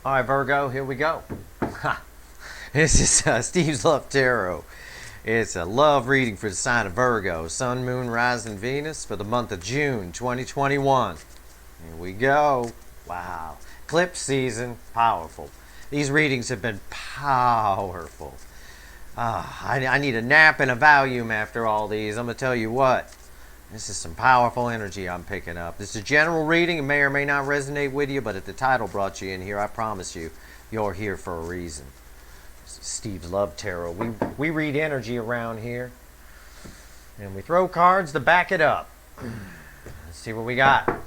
All right, Virgo, here we go. This is Steve's Love Tarot. It's a love reading for the sign of Virgo, Sun, Moon, Rising, Venus for the month of June 2021. Here we go. Wow. Eclipse season, powerful. These readings have been powerful. I need a nap and a Valium after all these. I'm going to tell you what. This is some powerful energy I'm picking up. This is a general reading. It may or may not resonate with you, but if the title brought you in here, I promise you, you're here for a reason. This is Steve's Love Tarot. We read energy around here, and we throw cards to back it up. Let's see what we got.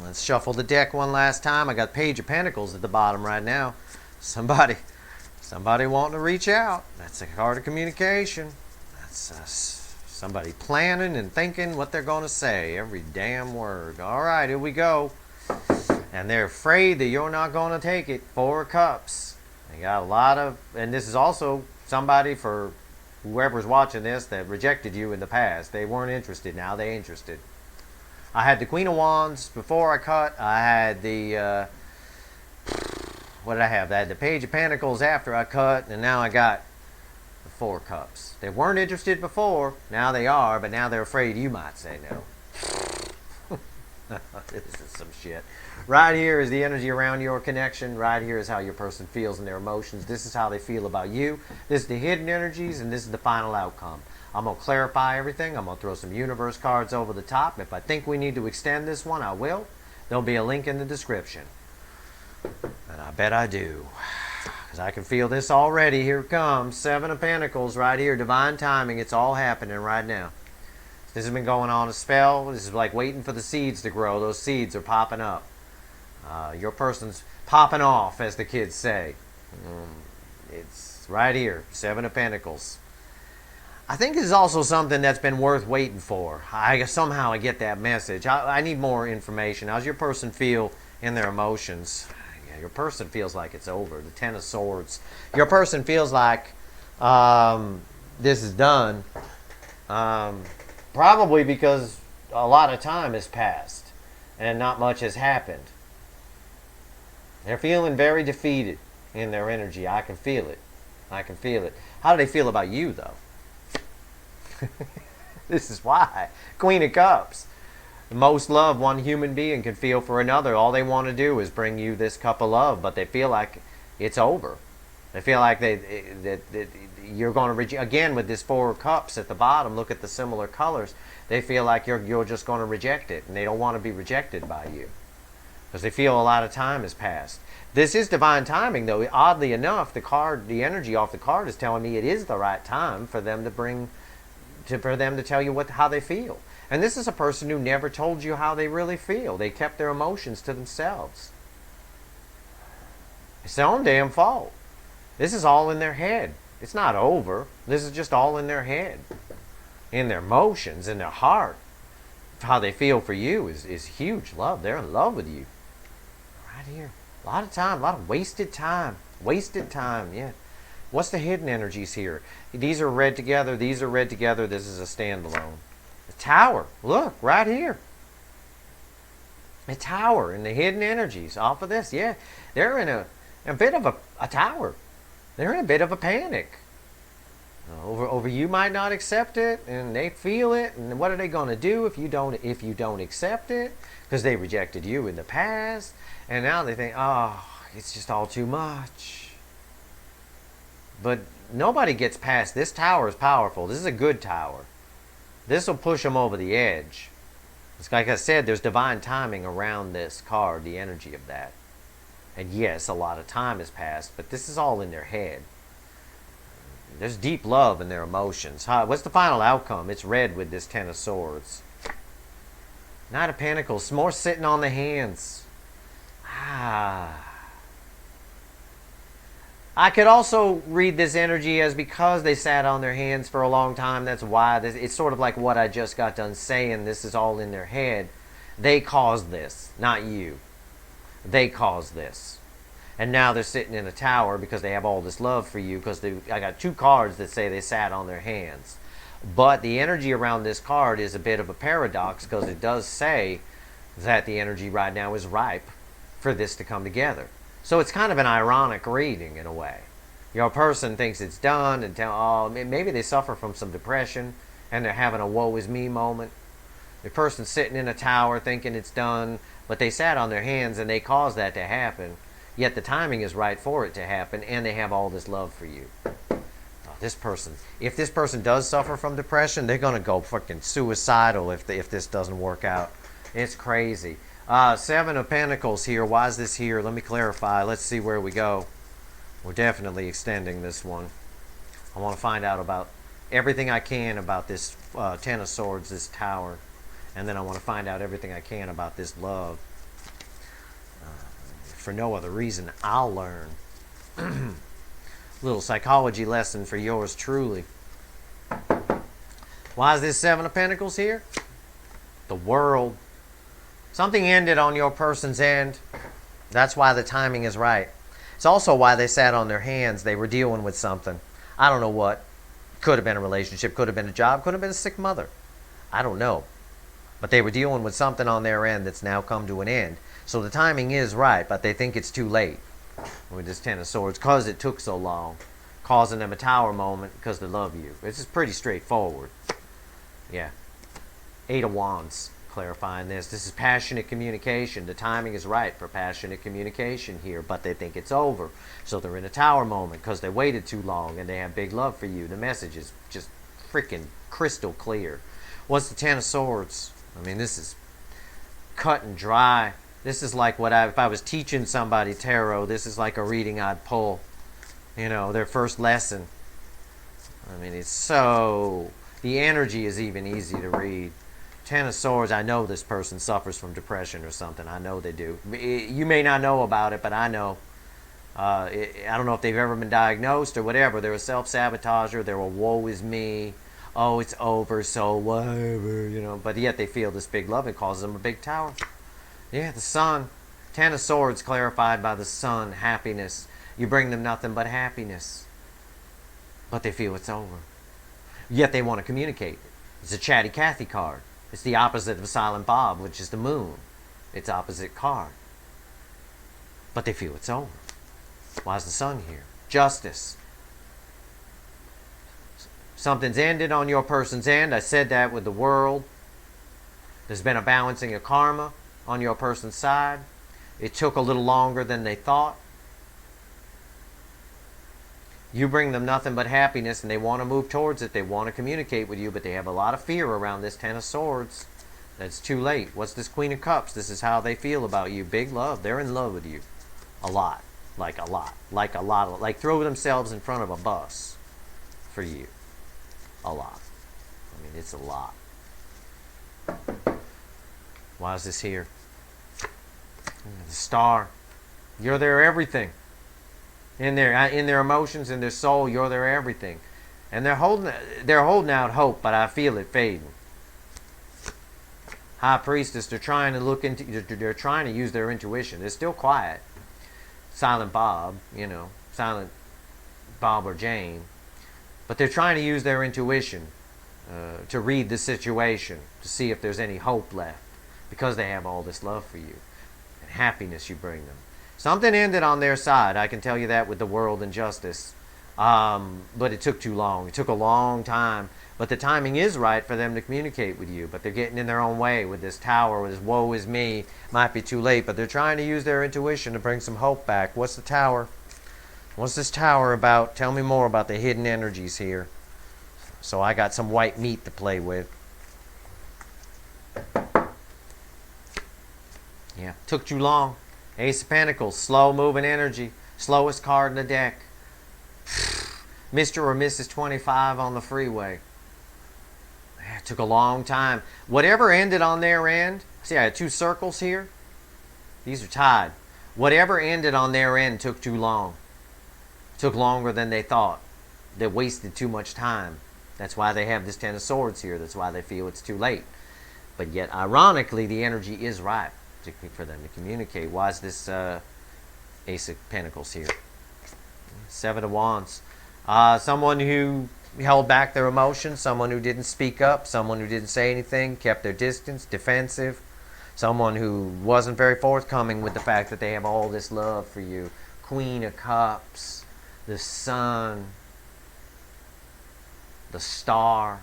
Let's shuffle the deck one last time. I got Page of Pentacles at the bottom right now. Somebody wanting to reach out. That's a card of communication. That's somebody planning and thinking what they're going to say. Every damn word. All right, here we go. And they're afraid that you're not going to take it. Four of Cups. They got a lot of, and this is also somebody, for whoever's watching this, that rejected you in the past. They weren't interested. Now they're interested. I had the Queen of Wands before I cut. I had the, what did I have? I had the Page of Pentacles after I cut, and now I got the Four Cups. They weren't interested before. Now they are, but now they're afraid you might say no. This is some shit. Right here is the energy around your connection. Right here is how your person feels and their emotions. This is how they feel about you. This is the hidden energies, and this is the final outcome. I'm going to clarify everything. I'm going to throw some universe cards over the top. If I think we need to extend this one, I will. There'll be a link in the description. And I bet I do. Because I can feel this already. Here it comes. Seven of Pentacles right here. Divine timing. It's all happening right now. This has been going on a spell. This is like waiting for the seeds to grow. Those seeds are popping up. Your person's popping off, as the kids say. It's right here. Seven of Pentacles. I think this is also something that's been worth waiting for. Somehow I get that message. I need more information. How's your person feel in their emotions? Yeah, your person feels like it's over. The Ten of Swords. Your person feels like this is done. Probably because a lot of time has passed and not much has happened. They're feeling very defeated in their energy. I can feel it. I can feel it. How do they feel about you, though? This is why. Queen of Cups. The most love one human being can feel for another. All they want to do is bring you this cup of love, but they feel like it's over. They feel like that you're going to reject. Again, with this Four of Cups at the bottom, look at the similar colors. They feel like you're just going to reject it, and they don't want to be rejected by you because they feel a lot of time has passed. This is divine timing, though. Oddly enough, the energy off the card is telling me it is the right time for them to tell you how they feel. And this is a person who never told you how they really feel. They kept their emotions to themselves. It's their own damn fault. This is all in their head. It's not over. This is just all in their head. In their emotions, in their heart. How they feel for you is huge love. They're in love with you. Right here. A lot of time. A lot of wasted time. Wasted time, yeah. What's the hidden energies here? These are read together. These are read together. This is a standalone. The Tower. Look, right here. A Tower and the hidden energies off of this. Yeah, they're in a bit of a tower. They're in a bit of a panic. Over you might not accept it, and they feel it. And what are they going to do if you don't accept it? Because they rejected you in the past, and now they think, oh, it's just all too much. But nobody gets past this. Tower is powerful. This is a good tower. This will push them over the edge. It's like I said, there's divine timing around this card, the energy of that. And yes, a lot of time has passed, but this is all in their head. There's deep love in their emotions. What's the final outcome? It's red with this Ten of Swords. Knight of Pentacles. More sitting on the hands. I could also read this energy as because they sat on their hands for a long time. That's why. It's sort of like what I just got done saying. This is all in their head. They caused this, not you. They caused this. And now they're sitting in a tower because they have all this love for you. Because I got two cards that say they sat on their hands. But the energy around this card is a bit of a paradox because it does say that the energy right now is ripe for this to come together. So it's kind of an ironic reading in a way. Your person thinks it's done and maybe they suffer from some depression and they're having a woe is me moment. The person's sitting in a tower thinking it's done, but they sat on their hands and they caused that to happen. Yet the timing is right for it to happen, and they have all this love for you. This person, if this person does suffer from depression, they're gonna go fucking suicidal if this doesn't work out. It's crazy. Seven of Pentacles here. Why is this here? Let me clarify. Let's see where we go. We're definitely extending this one. I want to find out about everything I can about this Ten of Swords, this tower, and then I want to find out everything I can about this love. For no other reason, I'll learn. Little psychology lesson for yours truly. Why is this Seven of Pentacles here? The World. Something ended on your person's end. That's why the timing is right. It's also why they sat on their hands. They were dealing with something. I don't know what. Could have been a relationship, could have been a job, could have been a sick mother. I don't know. But they were dealing with something on their end that's now come to an end. So the timing is right, but they think it's too late with this Ten of Swords because it took so long, causing them a tower moment because they love you. This is pretty straightforward. Yeah. Eight of Wands, clarifying this. This is passionate communication. The timing is right for passionate communication here, but they think it's over. So they're in a tower moment because they waited too long and they have big love for you. The message is just freaking crystal clear. What's the Ten of Swords? I mean, this is cut and dry. This is like if I was teaching somebody tarot, this is like a reading I'd pull. You know, their first lesson. I mean, it's so... The energy is even easy to read. Ten of Swords, I know this person suffers from depression or something. I know they do. You may not know about it, but I know. I don't know if they've ever been diagnosed or whatever. They're a self-sabotager. They're a woe is me. Oh, it's over, so whatever, you know. But yet they feel this big love. It causes them a big tower. Yeah, the Sun. Ten of Swords clarified by the Sun. Happiness. You bring them nothing but happiness. But they feel it's over. Yet they want to communicate. It's a chatty Cathy card. It's the opposite of Silent Bob, which is the Moon. It's opposite card. But they feel it's over. Why is the Sun here? Justice. Something's ended on your person's end. I said that with the World. There's been a balancing of karma on your person's side. It took a little longer than they thought. You bring them nothing but happiness and they want to move towards it. They want to communicate with you, but they have a lot of fear around this Ten of Swords. That's too late. What's this Queen of Cups? This is how they feel about you. Big love. They're in love with you. A lot. Like a lot. Like a lot. Like throw themselves in front of a bus for you. A lot. I mean, it's a lot. Why is this here? The Star. You're their everything. In their emotions, in their soul, you're their everything. And they're holding out hope, but I feel it fading. High Priestess, they're trying to use their intuition. They're still quiet. Silent Bob, you know, Silent Bob or Jane. But they're trying to use their intuition to read the situation, to see if there's any hope left, because they have all this love for you and happiness you bring them. Something ended on their side, I can tell you that, with the World and Justice. But it took too long. It took a long time. But the timing is right for them to communicate with you. But they're getting in their own way with this tower, with this woe is me. Might be too late, but they're trying to use their intuition to bring some hope back. What's the tower? What's this tower about? Tell me more about the hidden energies here. So I got some white meat to play with. Yeah, took too long. Ace of Pentacles, slow moving energy. Slowest card in the deck. Mr. or Mrs. 25 on the freeway. It took a long time. Whatever ended on their end. See, I had two circles here. These are tied. Whatever ended on their end took too long. Took longer than they thought. They wasted too much time. That's why they have this Ten of Swords here. That's why they feel it's too late. But yet, ironically, the energy is right for them to communicate. Why is this Ace of Pentacles here? Seven of Wands. Someone who held back their emotions, someone who didn't speak up, someone who didn't say anything, kept their distance, defensive, Someone who wasn't very forthcoming with the fact that they have all this love for you. Queen of Cups, the Sun, the Star.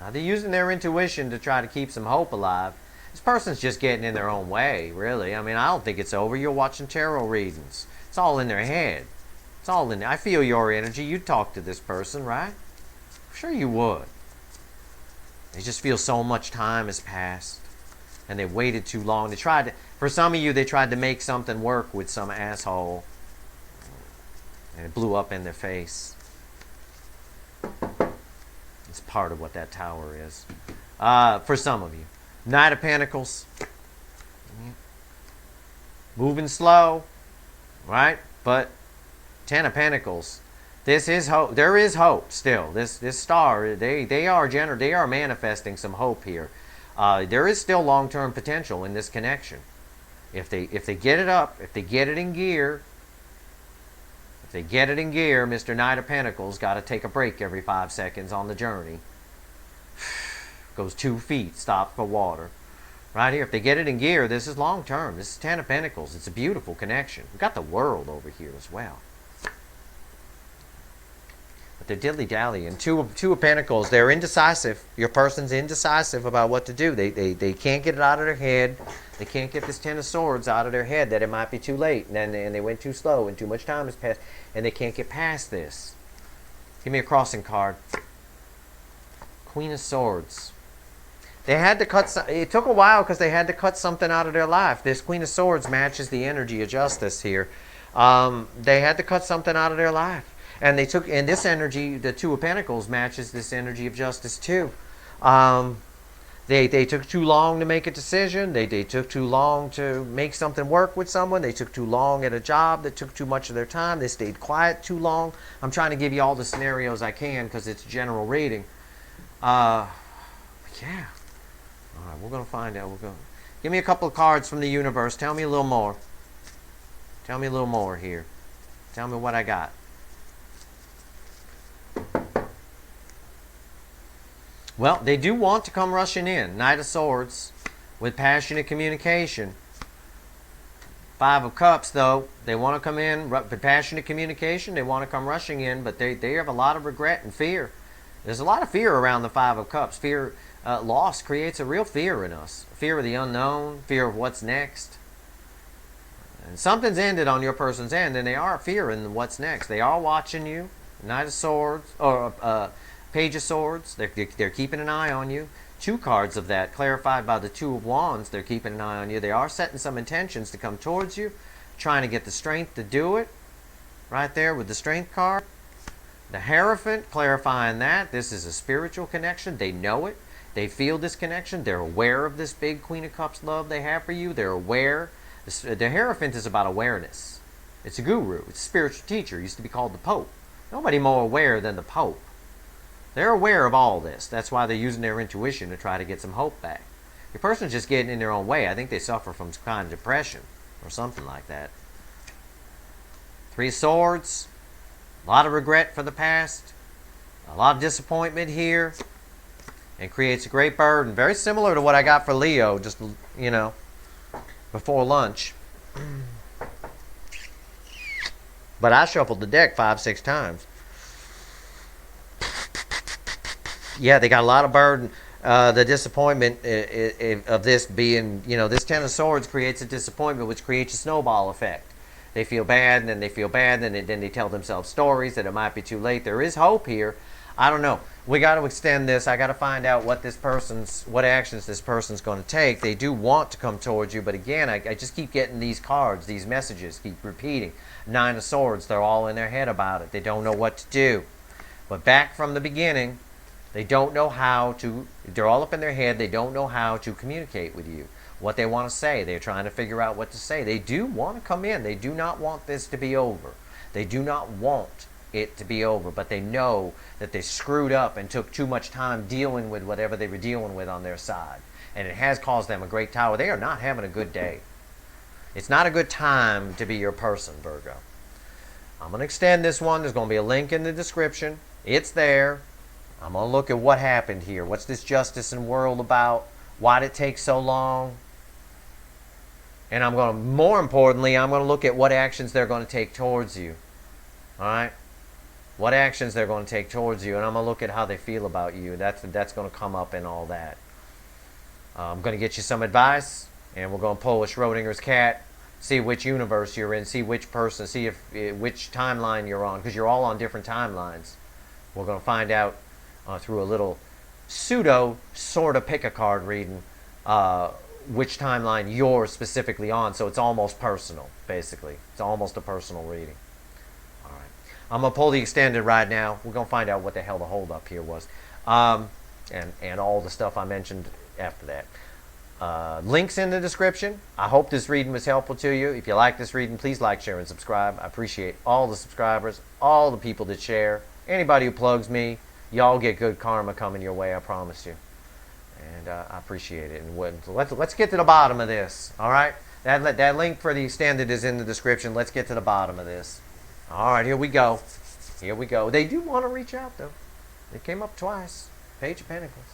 Now they're using their intuition to try to keep some hope alive. This person's just getting in their own way, really. I mean, I don't think it's over. You're watching tarot readings. It's all in their head. It's all in there. I feel your energy. You'd talk to this person, right? Sure you would. They just feel so much time has passed. And they waited too long. For some of you, they tried to make something work with some asshole. And it blew up in their face. It's part of what that tower is. For some of you. Knight of Pentacles. Moving slow. Right? But Ten of Pentacles. This is hope. There is hope still. This star, they are manifesting some hope here. There is still long-term potential in this connection. If they get it up, if they get it in gear, Mr. Knight of Pentacles got to take a break every 5 seconds on the journey. Goes 2 feet, stop for water. Right here, if they get it in gear, this is long-term. This is Ten of Pentacles. It's a beautiful connection. We've got the World over here as well. But they're dilly-dallying. Two of Pentacles, they're indecisive. Your person's indecisive about what to do. They can't get it out of their head. They can't get this Ten of Swords out of their head that it might be too late. And they went too slow and too much time has passed. And they can't get past this. Give me a crossing card. Queen of Swords. They had to cut. It took a while because they had to cut something out of their life. This Queen of Swords matches the energy of justice here. They had to cut something out of their life, and this energy, the Two of Pentacles, matches this energy of justice too. They took too long to make a decision. They took too long to make something work with someone. They took too long at a job that took too much of their time. They stayed quiet too long. I'm trying to give you all the scenarios I can because it's general reading. Yeah. All right, we're going to find out. Give me a couple of cards from the universe. Tell me a little more. Tell me a little more here. Tell me what I got. Well, they do want to come rushing in. Knight of Swords with passionate communication. Five of Cups, though. They want to come in with passionate communication. They want to come rushing in, but they have a lot of regret and fear. There's a lot of fear around the Five of Cups. Fear, loss creates a real fear in us. Fear of the unknown, fear of what's next. And something's ended on your person's end, and they are fearing what's next. They are watching you. Knight of Swords, or Page of Swords. They're keeping an eye on you. 2 cards of that, clarified by the Two of Wands. They're keeping an eye on you. They are setting some intentions to come towards you, trying to get the strength to do it. Right there with the Strength card. The Hierophant, clarifying that this is a spiritual connection. They know it. They feel this connection. They're aware of this big Queen of Cups love they have for you. They're aware. The Hierophant is about awareness. It's a guru. It's a spiritual teacher. It used to be called the Pope. Nobody more aware than the Pope. They're aware of all this. That's why they're using their intuition to try to get some hope back. Your person's just getting in their own way. I think they suffer from some kind of depression or something like that. 3 of Swords. A lot of regret for the past. A lot of disappointment here. And creates a great burden. Very similar to what I got for Leo, just, you know, before lunch. But I shuffled the deck 5-6 times. Yeah, they got a lot of burden. The disappointment of this being, you know, this Ten of Swords creates a disappointment, which creates a snowball effect. They feel bad, and then they feel bad, and then they tell themselves stories that it might be too late. There is hope here. I don't know. We got to extend this. I got to find out what actions this person's going to take. They do want to come towards you, but again, I just keep getting these cards, these messages, keep repeating. 9 of Swords, they're all in their head about it. They don't know what to do. But back from the beginning, they don't know how to, they're all up in their head, they don't know how to communicate with you. What they want to say, they're trying to figure out what to say. They do want to come in. They do not want this to be over. They do not want it to be over, but they know that they screwed up and took too much time dealing with whatever they were dealing with on their side. And it has caused them a great tower. They are not having a good day. It's not a good time to be your person, Virgo. I'm going to extend this one. There's going to be a link in the description. It's there. I'm going to look at what happened here. What's this justice and world about? Why did it take so long? And I'm going to, more importantly, I'm going to look at what actions they're going to take towards you. All right? What actions they're going to take towards you, and I'm going to look at how they feel about you. That's going to come up in all that. I'm going to get you some advice, and we're going to pull a Schrodinger's cat, see which universe you're in, see which person, see if which timeline you're on, because you're all on different timelines. We're going to find out through a little pseudo sort of pick a card reading which timeline you're specifically on. So it's almost personal, basically. It's almost a personal reading. All right. I'm going to pull the extended right now. We're going to find out what the hell the holdup here was. And all the stuff I mentioned after that. Links in the description. I hope this reading was helpful to you. If you like this reading, please like, share, and subscribe. I appreciate all the subscribers, all the people that share, anybody who plugs me. Y'all get good karma coming your way, I promise you. And I appreciate it. And let's get to the bottom of this. All right? That link for the extended is in the description. Let's get to the bottom of this. All right, here we go. Here we go. They do want to reach out, though. They came up twice. Page of Pentacles.